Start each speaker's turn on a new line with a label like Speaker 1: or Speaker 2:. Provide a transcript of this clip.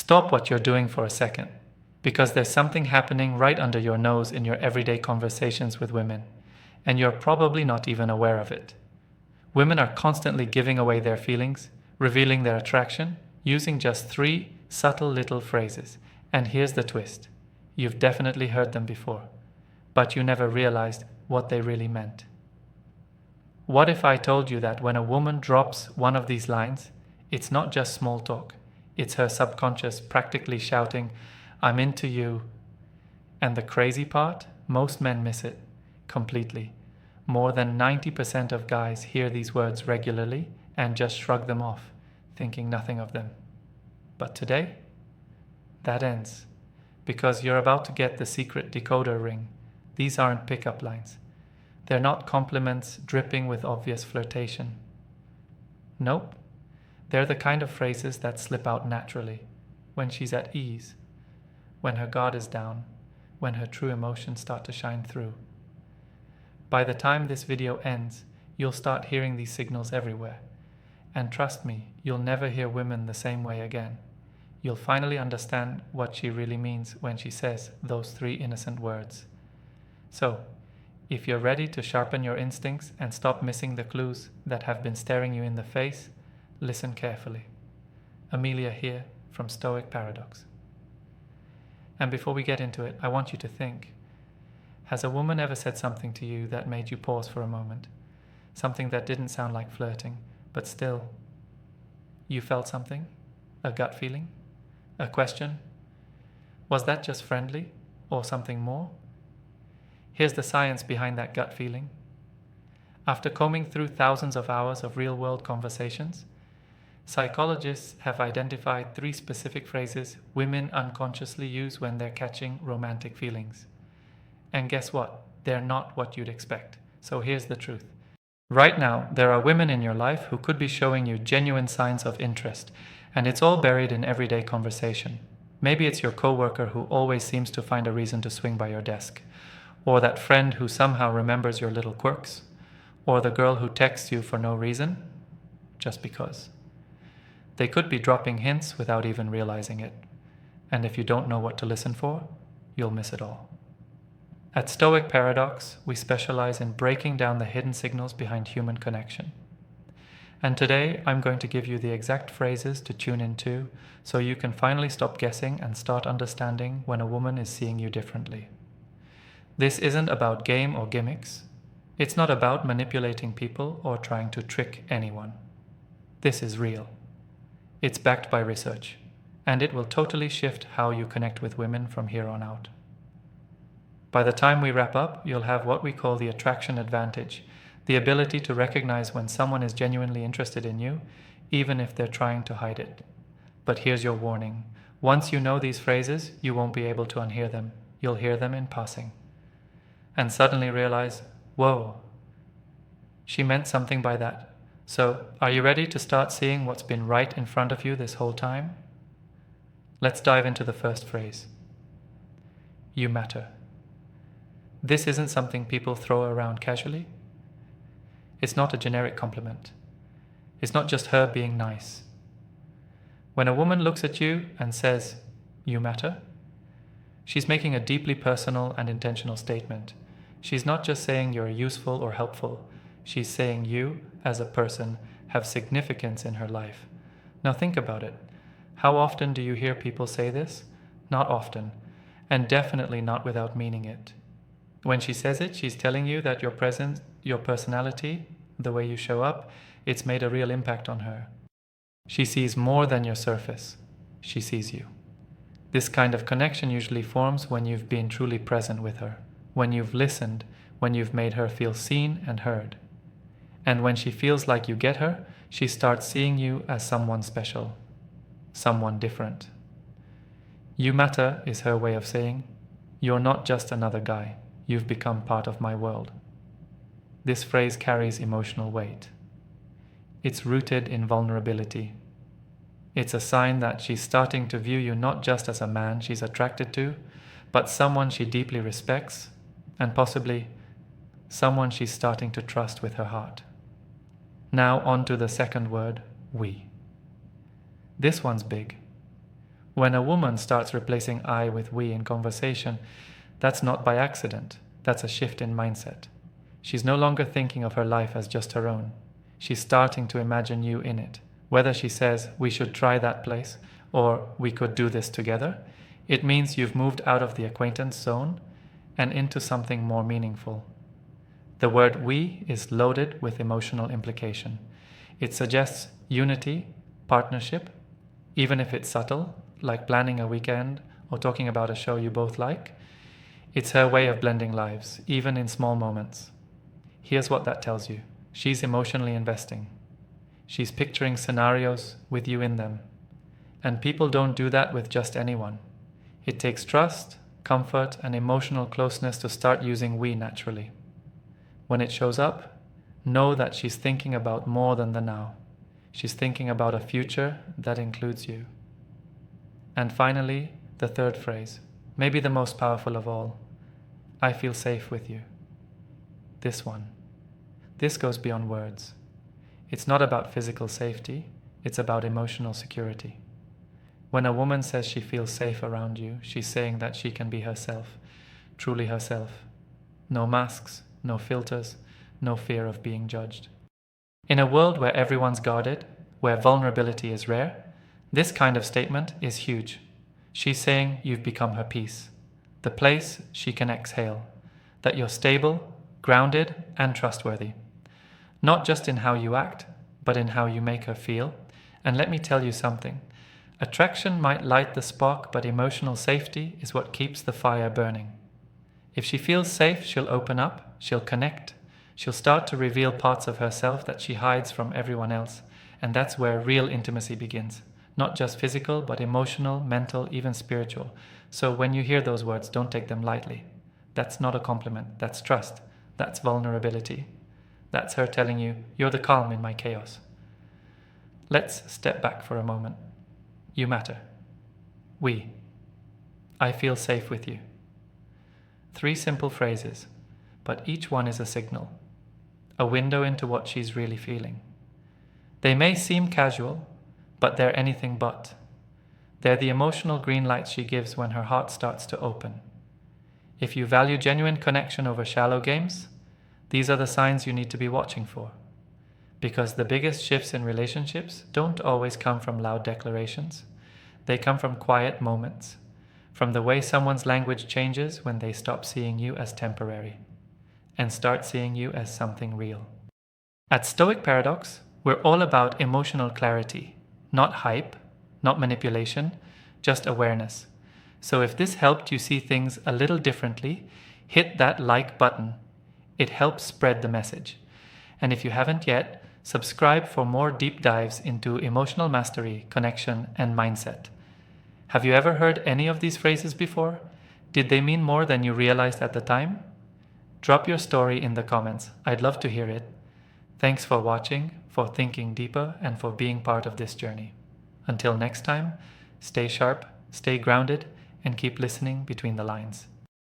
Speaker 1: Stop what you're doing for a second, because there's something happening right under your nose in your everyday conversations with women, and you're probably not even aware of it. Women are constantly giving away their feelings, revealing their attraction, using just 3 subtle little phrases. And here's the twist. You've definitely heard them before, but you never realized what they really meant. What if I told you that when a woman drops one of these lines, it's not just small talk, it's her subconscious practically shouting, "I'm into you." And the crazy part, most men miss it completely. More than 90% of guys hear these words regularly and just shrug them off, thinking nothing of them. But today, that ends, because you're about to get the secret decoder ring. These aren't pickup lines. They're not compliments dripping with obvious flirtation. Nope. They're the kind of phrases that slip out naturally, when she's at ease, when her guard is down, when her true emotions start to shine through. By the time this video ends, you'll start hearing these signals everywhere. And trust me, you'll never hear women the same way again. You'll finally understand what she really means when she says those 3 innocent words. So, if you're ready to sharpen your instincts and stop missing the clues that have been staring you in the face, listen carefully. Amelia here from Stoic Paradox. And before we get into it, I want you to think. Has a woman ever said something to you that made you pause for a moment? Something that didn't sound like flirting, but still, you felt something? A gut feeling? A question? Was that just friendly or something more? Here's the science behind that gut feeling. After combing through thousands of hours of real-world conversations, psychologists have identified 3 specific phrases women unconsciously use when they're catching romantic feelings. And guess what? They're not what you'd expect. So here's the truth. Right now, there are women in your life who could be showing you genuine signs of interest, and it's all buried in everyday conversation. Maybe it's your coworker who always seems to find a reason to swing by your desk, or that friend who somehow remembers your little quirks, or the girl who texts you for no reason, just because. They could be dropping hints without even realizing it, and if you don't know what to listen for, you'll miss it all. At Stoic Paradox, we specialize in breaking down the hidden signals behind human connection. And today, I'm going to give you the exact phrases to tune into so you can finally stop guessing and start understanding when a woman is seeing you differently. This isn't about game or gimmicks. It's not about manipulating people or trying to trick anyone. This is real. It's backed by research, and it will totally shift how you connect with women from here on out. By the time we wrap up, you'll have what we call the attraction advantage, the ability to recognize when someone is genuinely interested in you, even if they're trying to hide it. But here's your warning. Once you know these phrases, you won't be able to unhear them. You'll hear them in passing. And suddenly realize, whoa, she meant something by that. So, are you ready to start seeing what's been right in front of you this whole time? Let's dive into the first phrase. You matter. This isn't something people throw around casually. It's not a generic compliment. It's not just her being nice. When a woman looks at you and says, "You matter," she's making a deeply personal and intentional statement. She's not just saying you're useful or helpful. She's saying you, as a person, have significance in her life. Now think about it. How often do you hear people say this? Not often, and definitely not without meaning it. When she says it, she's telling you that your presence, your personality, the way you show up, it's made a real impact on her. She sees more than your surface. She sees you. This kind of connection usually forms when you've been truly present with her, when you've listened, when you've made her feel seen and heard. And when she feels like you get her, she starts seeing you as someone special, someone different. You matter is her way of saying, you're not just another guy. You've become part of my world. This phrase carries emotional weight. It's rooted in vulnerability. It's a sign that she's starting to view you not just as a man she's attracted to, but someone she deeply respects, and possibly someone she's starting to trust with her heart. Now on to the second word, we. This one's big. When a woman starts replacing I with we in conversation, that's not by accident. That's a shift in mindset. She's no longer thinking of her life as just her own. She's starting to imagine you in it. Whether she says, we should try that place, or we could do this together, it means you've moved out of the acquaintance zone and into something more meaningful. The word we is loaded with emotional implication. It suggests unity, partnership, even if it's subtle, like planning a weekend or talking about a show you both like. It's her way of blending lives, even in small moments. Here's what that tells you. She's emotionally investing. She's picturing scenarios with you in them. And people don't do that with just anyone. It takes trust, comfort, and emotional closeness to start using we naturally. When it shows up, know that she's thinking about more than the now. She's thinking about a future that includes you. And finally, the third phrase, maybe the most powerful of all. I feel safe with you. This one. This goes beyond words. It's not about physical safety, it's about emotional security. When a woman says she feels safe around you, she's saying that she can be herself, truly herself. No masks, no filters, no fear of being judged. In a world where everyone's guarded, where vulnerability is rare, this kind of statement is huge. She's saying you've become her peace, the place she can exhale, that you're stable, grounded, and trustworthy. Not just in how you act, but in how you make her feel. And let me tell you something. Attraction might light the spark, but emotional safety is what keeps the fire burning. If she feels safe, she'll open up, she'll connect, she'll start to reveal parts of herself that she hides from everyone else. And that's where real intimacy begins. Not just physical, but emotional, mental, even spiritual. So when you hear those words, don't take them lightly. That's not a compliment, that's trust, that's vulnerability. That's her telling you, you're the calm in my chaos. Let's step back for a moment. You matter. We. I feel safe with you. 3 simple phrases, but each one is a signal, a window into what she's really feeling. They may seem casual, but they're anything but. They're the emotional green lights she gives when her heart starts to open. If you value genuine connection over shallow games, these are the signs you need to be watching for. Because the biggest shifts in relationships don't always come from loud declarations. They come from quiet moments, from the way someone's language changes when they stop seeing you as temporary and start seeing you as something real. At Stoic Paradox, we're all about emotional clarity, not hype, not manipulation, just awareness. So if this helped you see things a little differently, hit that like button. It helps spread the message. And if you haven't yet, subscribe for more deep dives into emotional mastery, connection, and mindset. Have you ever heard any of these phrases before? Did they mean more than you realized at the time? Drop your story in the comments. I'd love to hear it. Thanks for watching, for thinking deeper, and for being part of this journey. Until next time, stay sharp, stay grounded, and keep listening between the lines.